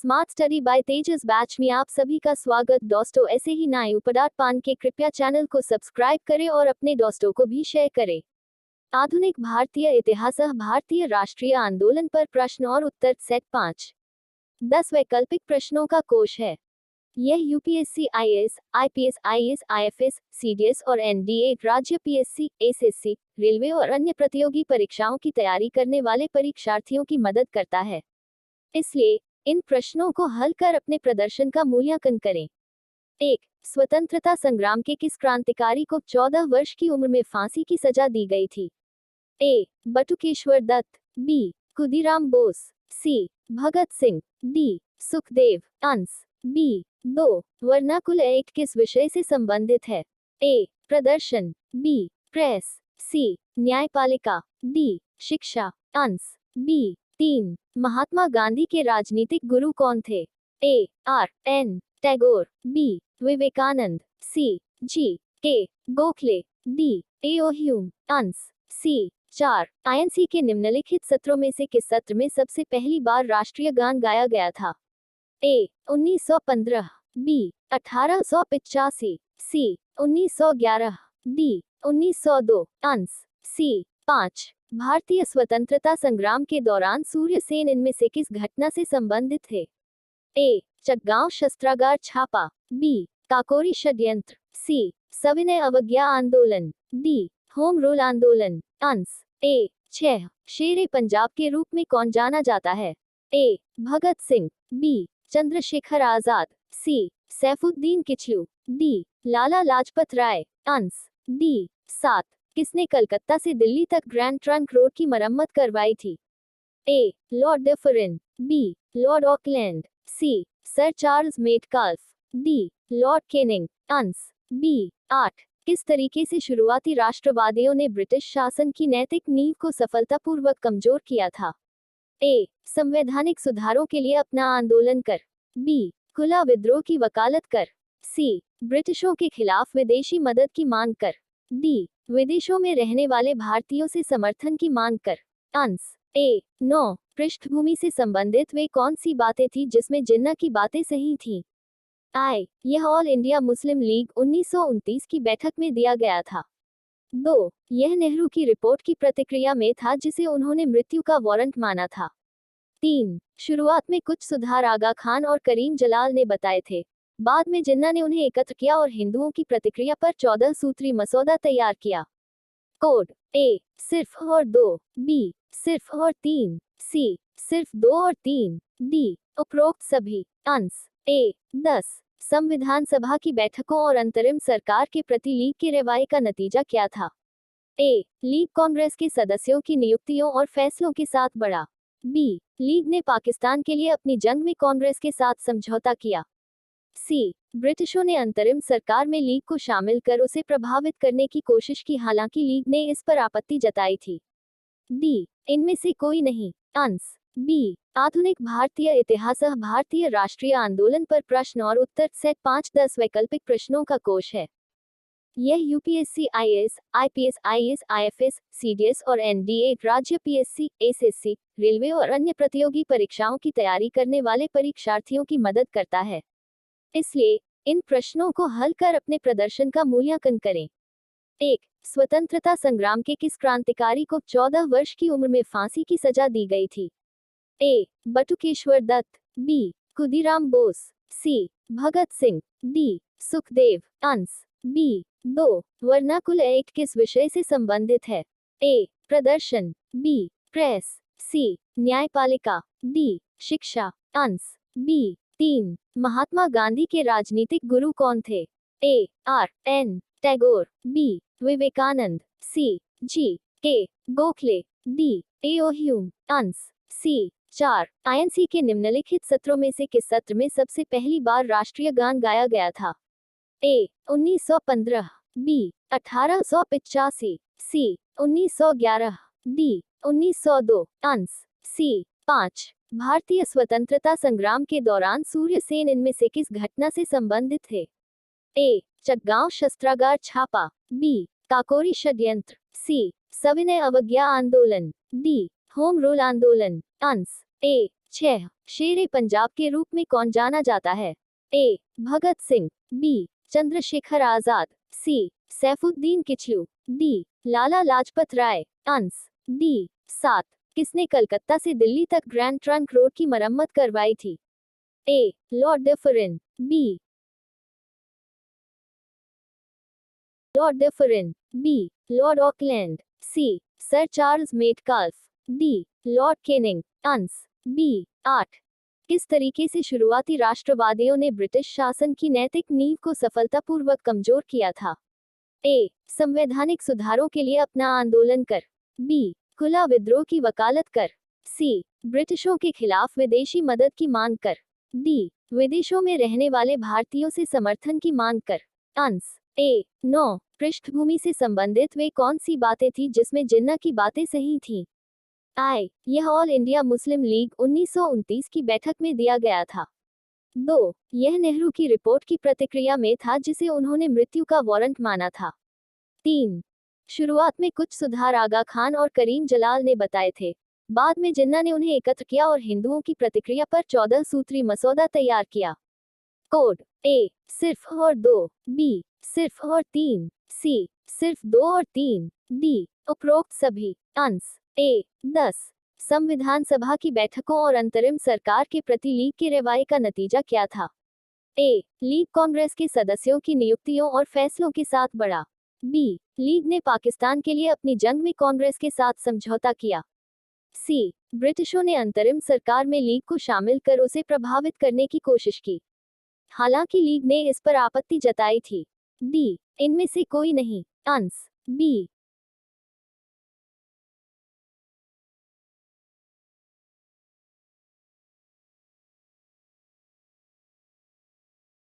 Smart study bye तेजस batch में आप सभी का स्वागत। दोस्तों, ऐसे ही नए उपदात पान के कृपया चैनल को सब्सक्राइब करें और अपने दोस्तों को भी शेयर करें। आधुनिक भारतीय इतिहास, भारतीय राष्ट्रीय आंदोलन पर प्रश्न और उत्तर सेट 5। 10 वैकल्पिक प्रश्नों का कोश है। यह UPSC, IAS, IPS, IAS, IFS, CDS और एनडीए, राज्य पीएससी, एसएससी, रेलवे और अन्य प्रतियोगी परीक्षाओं की तैयारी करने वाले परीक्षार्थियों की मदद करता है। इसलिए इन प्रश्नों को हल कर अपने प्रदर्शन का मूल्यांकन करें। 1. स्वतंत्रता संग्राम के किस क्रांतिकारी को 14 वर्ष की उम्र में फांसी की सजा दी गई थी? ए. बटुकेश्वर दत्त, बी. खुदीराम बोस, सी. भगत सिंह, डी. सुखदेव अंस, बी. 2. वर्नाकुल एक्ट किस विषय से संबंधित है? ए. प्रदर्शन, बी. प्रेस, सी. न्यायपालिका, डी. शिक्षा अंस, बी. 3. महात्मा गांधी के राजनीतिक गुरु कौन थे? A. R. N. Tagore, B. Vivekananda, C. G. K. Gokhale, D. A. O. Hume ans, C. 4. INC के निम्नलिखित सत्रों में से किस सत्र में सबसे पहली बार राष्ट्रीय गान गाया गया था? ए. 1915, बी. 1885, सी. 1911, डी. 1902 अंस, सी. 5. भारतीय स्वतंत्रता संग्राम के दौरान सूर्य सेन इनमें से किस घटना से संबंधित थे? ए. चटगांव शस्त्रागार छापा, बी. काकोरी षड्यंत्र, सी. सविनय अवज्ञा आंदोलन, डी. होम रूल आंदोलन अंस, ए. 6. शेरे पंजाब के रूप में कौन जाना जाता है? ए. भगत सिंह, बी. चंद्रशेखर आजाद, सी. सैफुद्दीन किचलू, डी. लाला लाजपत राय अंस, डी. 7. किसने कलकत्ता से दिल्ली तक ग्रैंड ट्रंक रोड की मरम्मत करवाई थी? A. Lord Dufferin, B. Lord Auckland, C. Sir Charles Metcalfe, D. Lord Canning ans, B. 8. किस तरीके से शुरुआती राष्ट्रवादियों ने ब्रिटिश शासन की नैतिक नींव को सफलतापूर्वक कमजोर किया था? ए. संवैधानिक सुधारों के लिए अपना आंदोलन कर, बी. खुला विद्रोह की वकालत कर, सी. ब्रिटिशों के खिलाफ विदेशी मदद की मांग कर, डी. विदेशों में रहने वाले भारतीयों से समर्थन की मांग कर अंस, ए. 9. पृष्ठभूमि से संबंधित वे कौन सी बातें थी जिसमें जिन्ना की बातें सही थीं? आई. यह ऑल इंडिया मुस्लिम लीग 1929 की बैठक में दिया गया था। 2. यह नेहरू की रिपोर्ट की प्रतिक्रिया में था जिसे उन्होंने मृत्यु का वारंट माना था। 3. शुरुआत में कुछ सुधार आगा खान और करीम जलाल ने बताए थे। बाद में जिन्ना ने उन्हें एकत्र किया और हिंदुओं की प्रतिक्रिया पर 14 सूत्री मसौदा तैयार किया। कोड. ए. सिर्फ और 2, बी. सिर्फ और 3, सी. सिर्फ 2 और 3, डी. उपरोक्त सभी अंस, ए. 10. संविधान सभा की बैठकों और अंतरिम सरकार के प्रति लीग के रवैये का नतीजा क्या था? ए. लीग कांग्रेस के सदस्यों की नियुक्तियों और फैसलों के साथ बढ़ा, बी. लीग ने पाकिस्तान के लिए अपनी जंग में कांग्रेस के साथ समझौता किया, सी. ब्रिटिशों ने अंतरिम सरकार में लीग को शामिल कर उसे प्रभावित करने की कोशिश की, हालांकि लीग ने इस पर आपत्ति जताई थी, डी. इनमें से कोई नहीं अंस, बी. आधुनिक भारतीय इतिहास, भारतीय राष्ट्रीय आंदोलन पर प्रश्न और उत्तर सेट 5। 10 वैकल्पिक प्रश्नों का कोश है। यह UPSC, IAS, IPS, IAS, IFS, CDS और एनडीए, राज्य पीएससी, एसएससी, रेलवे और अन्य प्रतियोगी परीक्षाओं की तैयारी करने वाले परीक्षार्थियों की मदद करता है। इसलिए इन प्रश्नों को हल कर अपने प्रदर्शन का मूल्यांकन करें। 1. स्वतंत्रता संग्राम के किस क्रांतिकारी को 14 वर्ष की उम्र में फांसी की सजा दी गई थी? ए. बटुकेश्वर दत्त, बी. खुदीराम बोस, सी. भगत सिंह, डी. सुखदेव अंस, बी. 2. वर्नाकुल एक्ट किस विषय से संबंधित है? ए. प्रदर्शन, बी. प्रेस, सी. न्यायपालिका, डी. शिक्षा अंस, बी. 3. महात्मा गांधी के राजनीतिक गुरु कौन थे? A. R. N. Tagore, B. Vivekananda, C. G. K. Gokhale, D. A. O. Hume ans, C. 4. INC के निम्नलिखित सत्रों में से किस सत्र में सबसे पहली बार राष्ट्रीय गान गाया गया था? ए. 1915, बी. 1885, सी. 1911, डी. 1902 अंस, सी. 5. भारतीय स्वतंत्रता संग्राम के दौरान सूर्य सेन इनमें से किस घटना से संबंधित थे? ए. चटगांव शस्त्रागार छापा, बी. काकोरी षड्यंत्र, सी. सविनय अवज्ञा आंदोलन, डी. होम रूल आंदोलन अंस, ए. 6. शेरे पंजाब के रूप में कौन जाना जाता है? ए. भगत सिंह, बी. चंद्रशेखर आजाद, सी. सैफुद्दीन किचलू, डी. लाला लाजपत राय। आंस डी. 7. किसने कलकत्ता से दिल्ली तक ग्रैंड ट्रंक रोड की मरम्मत करवाई थी? A. Lord Dufferin, B. Lord Dufferin, B. Lord Auckland, C. Sir Charles Metcalfe, D. Lord Canning. Ans B. 8. किस तरीके से शुरुआती राष्ट्रवादियों ने ब्रिटिश शासन की नैतिक नींव को सफलतापूर्वक कमजोर किया था? ए. संवैधानिक सुधारों के लिए अपना आंदोलन कर, बी. खुला विद्रोह की वकालत कर, सी. ब्रिटिशों के खिलाफ विदेशी मदद की मांग कर, डी. विदेशों में रहने वाले भारतीयों से समर्थन की मांग कर। आंस ए. 9. पृष्ठभूमि से संबंधित वे कौन सी बातें थी जिसमें जिन्ना की बातें सही थीं? आई. यह ऑल इंडिया मुस्लिम लीग 1929 की बैठक में दिया गया था। 2. यह नेहरू की रिपोर्ट की प्रतिक्रिया में था जिसे उन्होंने मृत्यु का वारंट माना था। 3. शुरुआत में कुछ सुधार आगा खान और करीम जलाल ने बताए थे, बाद में जिन्ना ने उन्हें एकत्र किया और हिंदुओं की प्रतिक्रिया पर 14 सूत्री मसौदा तैयार किया। कोड ए. सिर्फ और 2, बी. सिर्फ और 3, सी. सिर्फ 2 और 3, डी. उपरोक्त सभी। आंस ए. 10. संविधान सभा की बैठकों और अंतरिम सरकार के प्रति लीग के रवैये का नतीजा क्या था? ए. लीग कांग्रेस के सदस्यों की नियुक्तियों और फैसलों के साथ बढ़ा, बी. लीग ने पाकिस्तान के लिए अपनी जंग में कांग्रेस के साथ समझौता किया, सी. ब्रिटिशों ने अंतरिम सरकार में लीग को शामिल कर उसे प्रभावित करने की कोशिश की, हालांकि लीग ने इस पर आपत्ति जताई थी, डी. इनमें से कोई नहीं। आंस बी.